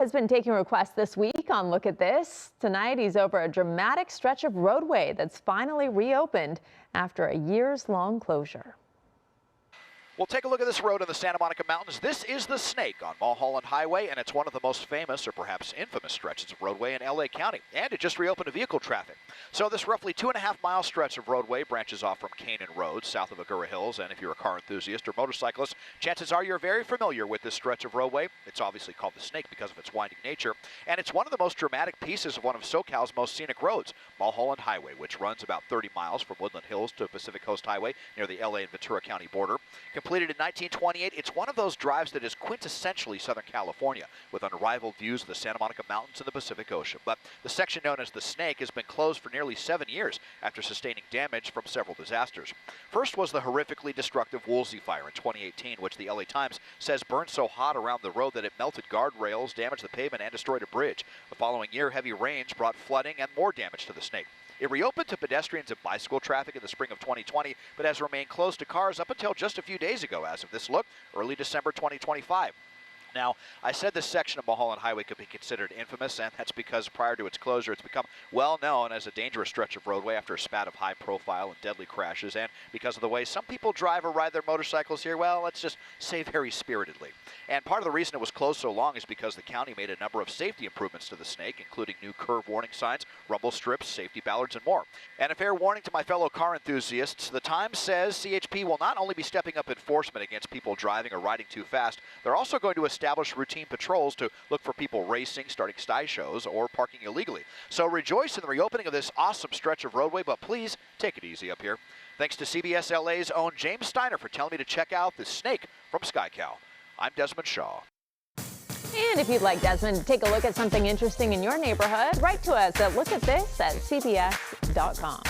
Has been taking requests this week on Look at This. Tonight, he's over a dramatic stretch of roadway that's finally reopened after a years-long closure. Well, take a look at this road in the Santa Monica Mountains. This is the Snake on Mulholland Highway, and it's one of the most famous or perhaps infamous stretches of roadway in LA County. And it just reopened to vehicle traffic. So this roughly 2.5-mile stretch of roadway branches off from Canaan Road, south of Agoura Hills. And if you're a car enthusiast or motorcyclist, chances are you're very familiar with this stretch of roadway. It's obviously called the Snake because of its winding nature. And it's one of the most dramatic pieces of one of SoCal's most scenic roads, Mulholland Highway, which runs about 30 miles from Woodland Hills to Pacific Coast Highway near the LA and Ventura County border. Completed in 1928, it's one of those drives that is quintessentially Southern California, with unrivaled views of the Santa Monica Mountains and the Pacific Ocean. But the section known as the Snake has been closed for nearly 7 years after sustaining damage from several disasters. First was the horrifically destructive Woolsey fire in 2018, which the LA Times says burned so hot around the road that it melted guardrails, damaged the pavement, and destroyed a bridge. The following year, heavy rains brought flooding and more damage to the Snake. It reopened to pedestrians and bicycle traffic in the spring of 2020, but has remained closed to cars up until just a few days ago as of this look, early December 2025. Now, I said this section of Mulholland Highway could be considered infamous, and that's because prior to its closure, it's become well known as a dangerous stretch of roadway after a spat of high-profile and deadly crashes, and because of the way some people drive or ride their motorcycles here, well, let's just say very spiritedly. And part of the reason it was closed so long is because the county made a number of safety improvements to the Snake, including new curve warning signs, rumble strips, safety ballards, and more. And a fair warning to my fellow car enthusiasts, the Times says CHP will not only be stepping up enforcement against people driving or riding too fast, they're also going to establish routine patrols to look for people racing, starting sty shows, or parking illegally. So rejoice in the reopening of this awesome stretch of roadway, but please take it easy up here. Thanks to CBS LA's own James Steiner for telling me to check out the Snake from SkyCal. I'm Desmond Shaw. And if you'd like Desmond to take a look at something interesting in your neighborhood, write to us at lookathis@cbs.com.